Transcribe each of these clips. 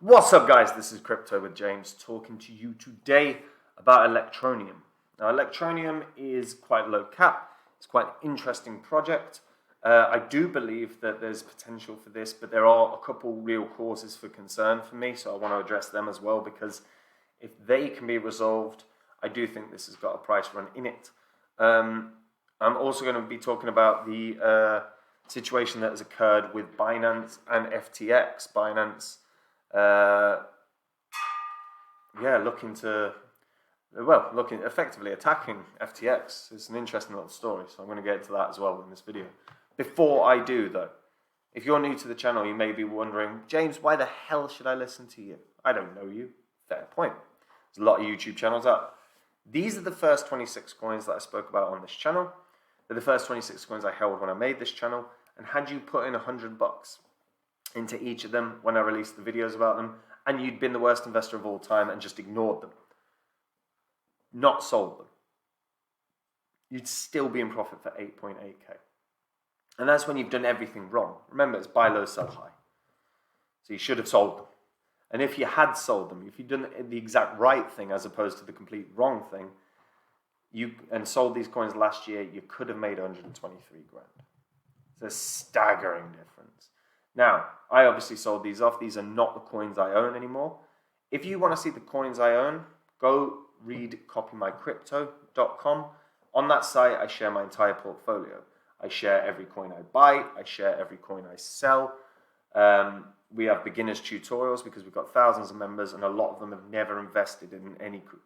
What's up, guys? This is Crypto with James talking to you today about Electroneum. Now, Electroneum is quite low cap. It's quite an interesting project. I do believe that there's potential for this, but there are a couple real causes for concern for me, so I want to address them as well, because if they can be resolved, I do think this has got a price run in it. I'm also going to be talking about the situation that has occurred with Binance and FTX. Binance looking effectively attacking FTX. It's an interesting little story, so I'm going to get into that as well in this video. Before I do, though, if you're new to the channel, you may be wondering, James, why the hell should I listen to you? I don't know you. Fair point. There's a lot of YouTube channels out. These are the first 26 coins that I spoke about on this channel. They're the first 26 coins I held when I made this channel. And had you put in $100 into each of them when I released the videos about them, and you'd been the worst investor of all time and just ignored them, not sold them, you'd still be in profit for 8.8k. And that's when you've done everything wrong. Remember, it's buy low, sell high. So you should have sold them. And if you had sold them, if you'd done the exact right thing as opposed to the complete wrong thing, and sold these coins last year, you could have made 123 grand. It's a staggering difference. Now, I obviously sold these off. These are not the coins I own anymore. If you want to see the coins I own, go read copymycrypto.com. On that site, I share my entire portfolio. I share every coin I buy. I share every coin I sell. We have beginners tutorials because we've got thousands of members and a lot of them have never invested in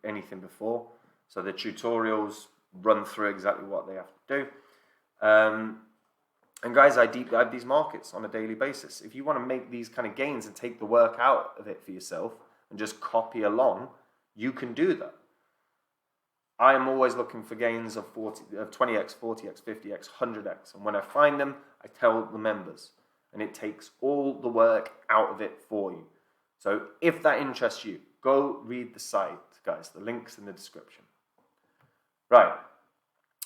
anything before. So the tutorials run through exactly what they have to do. And guys, I deep dive these markets on a daily basis. If you want to make these kind of gains and take the work out of it for yourself and just copy along, you can do that. I am always looking for gains of 20x, 40x, 50x, 100x. And when I find them, I tell the members. And it takes all the work out of it for you. So if that interests you, go read the site, guys. The link's in the description. Right.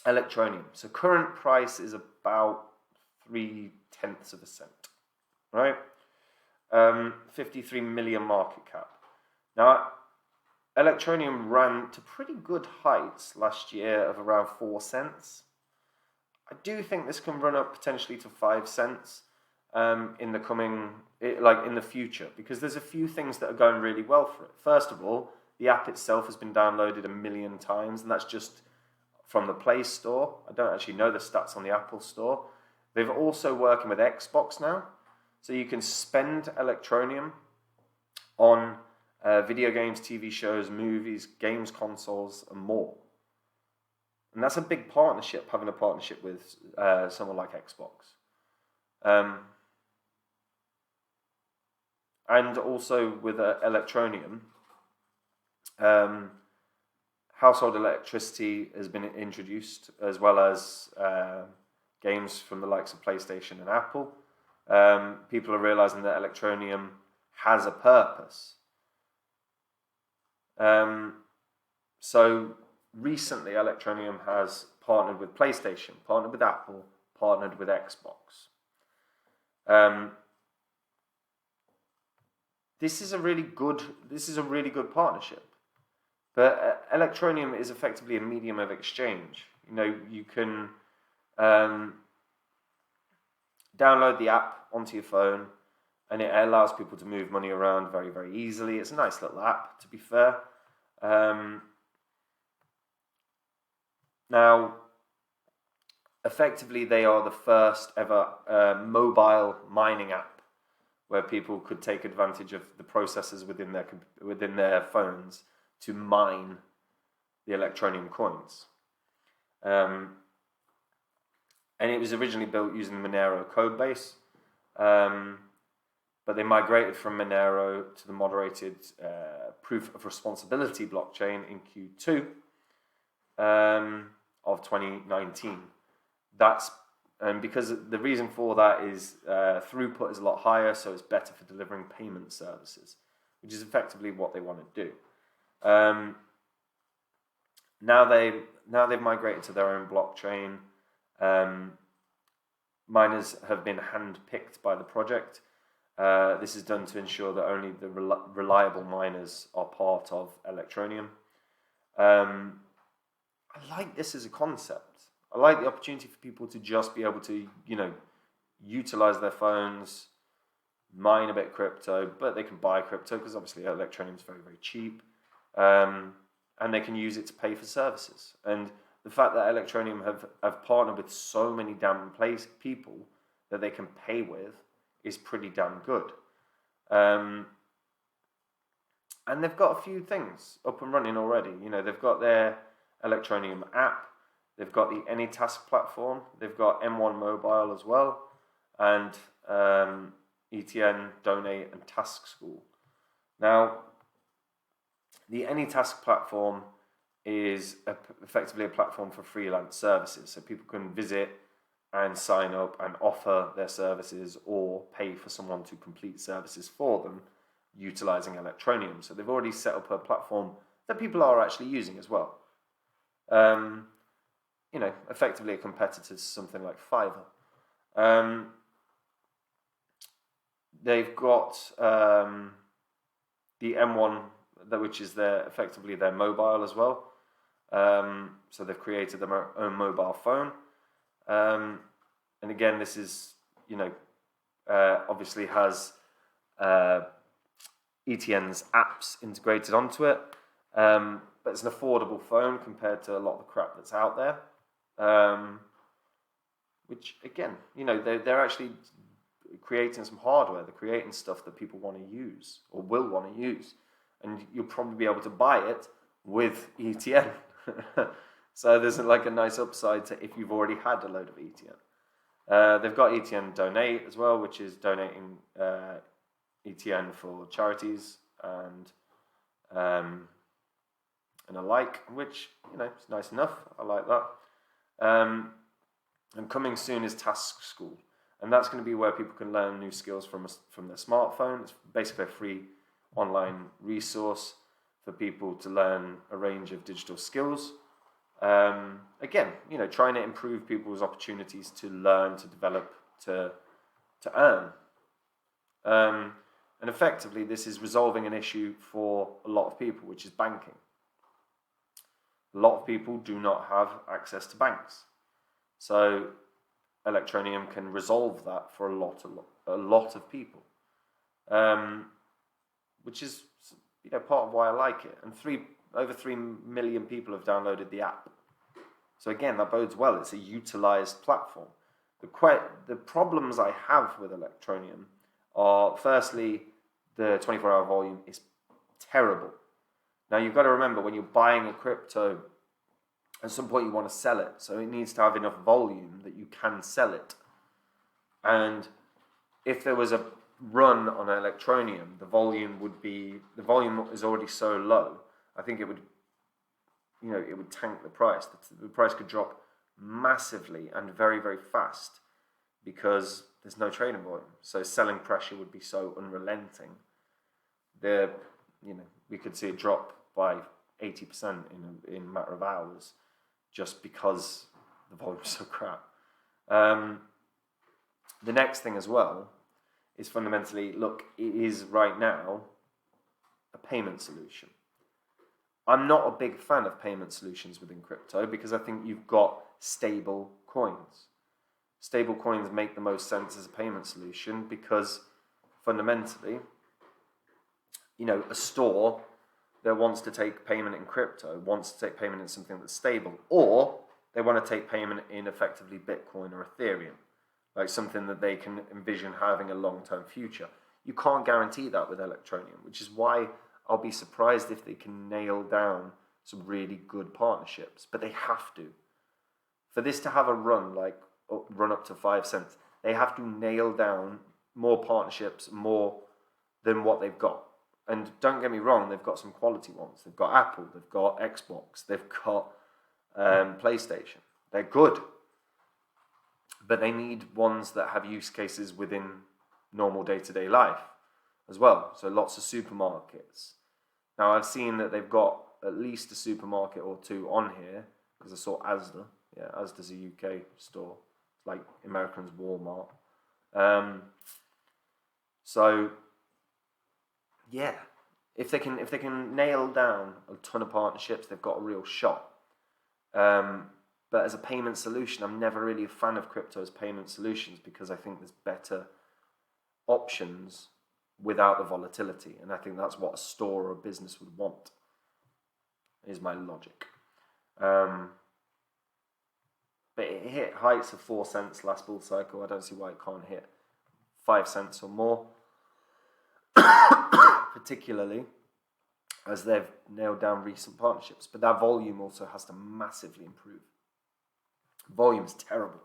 Electroneum. So current price is about 0.3 cents, right? 53 million market cap. Now, Electroneum ran to pretty good heights last year of around 4 cents. I do think this can run up potentially to 5 cents in the future, because there's a few things that are going really well for it. First of all, the app itself has been downloaded 1 million times, and that's just from the Play Store. I don't actually know the stats on the Apple Store. They've also working with Xbox now, so you can spend Electroneum on video games, TV shows, movies, games, consoles, and more. And that's a big partnership, having a partnership with someone like Xbox. And also with Electroneum, household electricity has been introduced, as well as games from the likes of PlayStation and Apple. People are realizing that Electroneum has a purpose. So recently, Electroneum has partnered with PlayStation, partnered with Apple, partnered with Xbox. This is a really good partnership. But Electroneum is effectively a medium of exchange. You know, you can download the app onto your phone, and it allows people to move money around very, very easily. It's a nice little app, to be fair. Now, effectively, they are the first ever mobile mining app where people could take advantage of the processors within their phones to mine the Electroneum coins. And it was originally built using the Monero code base, but they migrated from Monero to the moderated proof of responsibility blockchain in Q2 of 2019. And because the reason for that is throughput is a lot higher, so it's better for delivering payment services, which is effectively what they want to do. Now they've migrated to their own blockchain. Miners have been handpicked by the project, This is done to ensure that only the reliable miners are part of Electroneum. I like this as a concept. I like the opportunity for people to just be able to, utilize their phones, mine a bit of crypto, but they can buy crypto because obviously Electroneum is very, very cheap. And they can use it to pay for services. And the fact that Electroneum have partnered with so many damn people that they can pay with is pretty damn good. And they've got a few things up and running already. They've got their Electroneum app, they've got the AnyTask platform, they've got M1 Mobile as well, and ETN, Donate, and Task School. Now, the AnyTask platform is effectively a platform for freelance services, so people can visit and sign up and offer their services or pay for someone to complete services for them utilizing Electroneum. So they've already set up a platform that people are actually using as well. Effectively a competitor to something like Fiverr. They've got the M1, which is effectively their mobile as well. So they've created their own mobile phone. And again, this is, obviously has ETN's apps integrated onto it. But it's an affordable phone compared to a lot of the crap that's out there. Which, again, they're actually creating some hardware. They're creating stuff that people want to use or will want to use. And you'll probably be able to buy it with ETN. So there's like a nice upside to if you've already had a load of ETN. They've got ETN Donate as well, which is donating ETN for charities and alike, which is nice enough. I like that. And coming soon is Task School, and that's going to be where people can learn new skills from their smartphone. It's basically a free online resource for people to learn a range of digital skills. Again, trying to improve people's opportunities to learn, to develop, to earn. And effectively, this is resolving an issue for a lot of people, which is banking. A lot of people do not have access to banks. So Electroneum can resolve that for a lot of people. Which is part of why I like it. And over 3 million people have downloaded the app. So again, that bodes well. It's a utilized platform. The problems I have with Electroneum are, firstly, the 24-hour volume is terrible. Now, you've got to remember, when you're buying a crypto, at some point you want to sell it. So it needs to have enough volume that you can sell it. And if there was a run on Electroneum, the volume is already so low, I think it would tank the price. The price could drop massively and very, very fast because there's no trading volume. So selling pressure would be so unrelenting. We could see it drop by 80% in a matter of hours just because the volume's so crap. The next thing as well is fundamentally, look, it is right now a payment solution. I'm not a big fan of payment solutions within crypto because I think you've got stable coins. Stable coins make the most sense as a payment solution because fundamentally, a store that wants to take payment in crypto wants to take payment in something that's stable, or they want to take payment in effectively Bitcoin or Ethereum, like something that they can envision having a long-term future. You can't guarantee that with Electroneum, which is why I'll be surprised if they can nail down some really good partnerships, but they have to. For this to have a run up to 5 cents, they have to nail down more partnerships, more than what they've got. And don't get me wrong, they've got some quality ones. They've got Apple, they've got Xbox, they've got PlayStation. They're good. But they need ones that have use cases within normal day-to-day life as well. So lots of supermarkets. Now, I've seen that they've got at least a supermarket or two on here, because I saw Asda. Yeah, Asda's a UK store. It's like Americans' Walmart. So yeah, if they can nail down a ton of partnerships, they've got a real shot. But as a payment solution, I'm never really a fan of crypto as payment solutions because I think there's better options without the volatility, and I think that's what a store or a business would want, is my logic. But it hit heights of 4 cents last bull cycle. I don't see why it can't hit 5 cents or more, particularly as they've nailed down recent partnerships. But that volume also has to massively improve. Volume's terrible.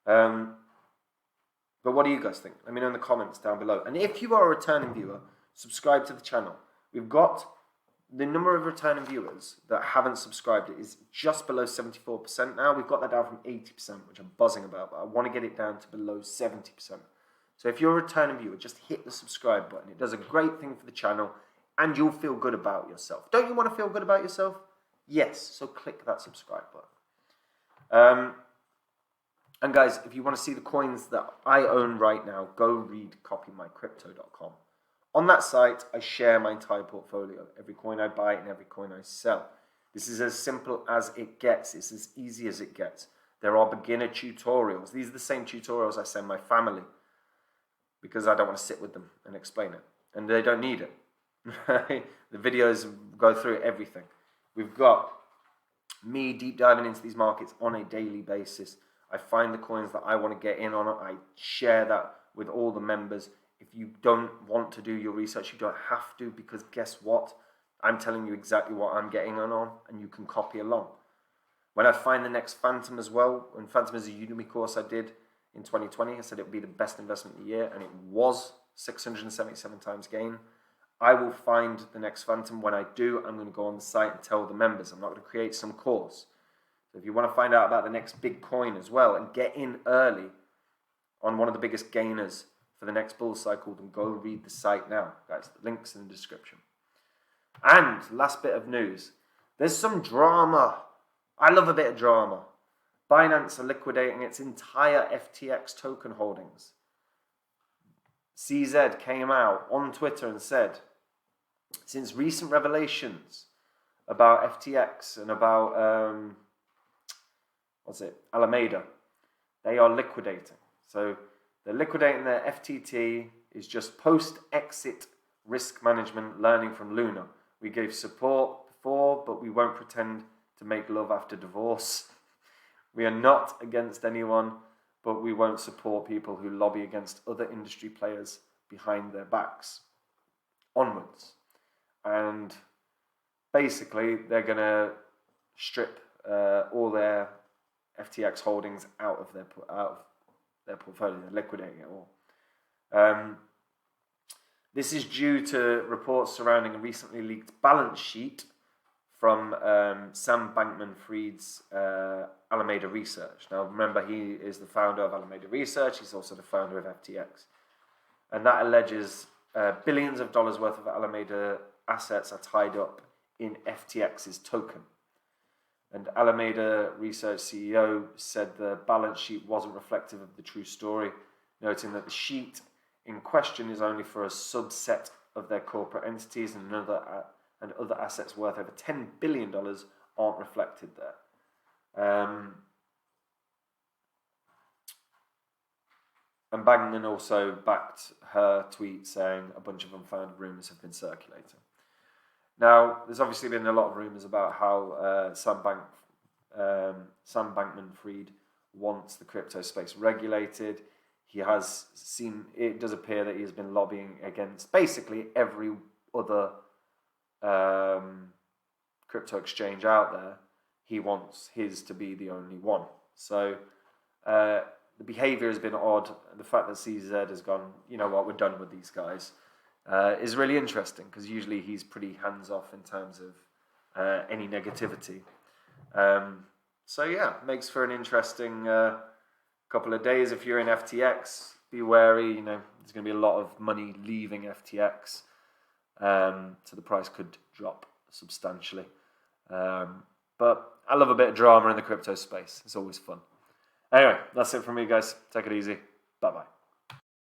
But what do you guys think? Let me know in the comments down below. And if you are a returning viewer, subscribe to the channel. We've got the number of returning viewers that haven't subscribed is just below 74% now. We've got that down from 80%, which I'm buzzing about, but I want to get it down to below 70%. So if you're a returning viewer, just hit the subscribe button. It does a great thing for the channel, and you'll feel good about yourself. Don't you want to feel good about yourself? Yes, so click that subscribe button. And guys, if you want to see the coins that I own right now, go read copymycrypto.com. On that site, I share my entire portfolio, every coin I buy and every coin I sell. This is as simple as it gets. It's as easy as it gets. There are beginner tutorials. These are the same tutorials I send my family because I don't want to sit with them and explain it. And they don't need it. The videos go through everything. We've got me deep diving into these markets on a daily basis. I find the coins that I want to get in on it. I share that with all the members. If you don't want to do your research, you don't have to, because guess what? I'm telling you exactly what I'm getting on, and you can copy along. When I find the next Phantom as well, and Phantom is a Udemy course I did in 2020, I said it would be the best investment of the year, and it was 677 times gain. I will find the next Phantom. When I do, I'm going to go on the site and tell the members. I'm not going to create some course. So if you want to find out about the next big coin as well and get in early on one of the biggest gainers for the next bull cycle, then go read the site now, guys. The link's in the description. And last bit of news. There's some drama. I love a bit of drama. Binance are liquidating its entire FTX token holdings. CZ came out on Twitter and said, since recent revelations about FTX and about, Alameda, they are liquidating. So they're liquidating their FTT, is just post-exit risk management, learning from Luna. We gave support before, but we won't pretend to make love after divorce. We are not against anyone, but we won't support people who lobby against other industry players behind their backs. Onwards. And basically, they're going to strip all their FTX holdings out of their portfolio. They're liquidating it all. This is due to reports surrounding a recently leaked balance sheet from Sam Bankman-Fried's Alameda Research. Now, remember, he is the founder of Alameda Research. He's also the founder of FTX. And that alleges billions of dollars worth of Alameda assets are tied up in FTX's token. And Alameda Research CEO said the balance sheet wasn't reflective of the true story, noting that the sheet in question is only for a subset of their corporate entities, and other assets worth over $10 billion aren't reflected there. And Bankman also backed her tweet saying a bunch of unfounded rumours have been circulating. Now, there's obviously been a lot of rumours about how Sam Bankman-Fried wants the crypto space regulated. He has seen, it does appear that he has been lobbying against basically every other crypto exchange out there. He wants his to be the only one. So the behavior has been odd. The fact that CZ has gone, you know what, we're done with these guys, is really interesting, because usually he's pretty hands-off in terms of any negativity. So yeah, makes for an interesting couple of days. If you're in FTX, be wary. You know, there's going to be a lot of money leaving FTX, so the price could drop substantially. But I love a bit of drama in the crypto space. It's always fun. Anyway, that's it from me, guys. Take it easy. Bye-bye.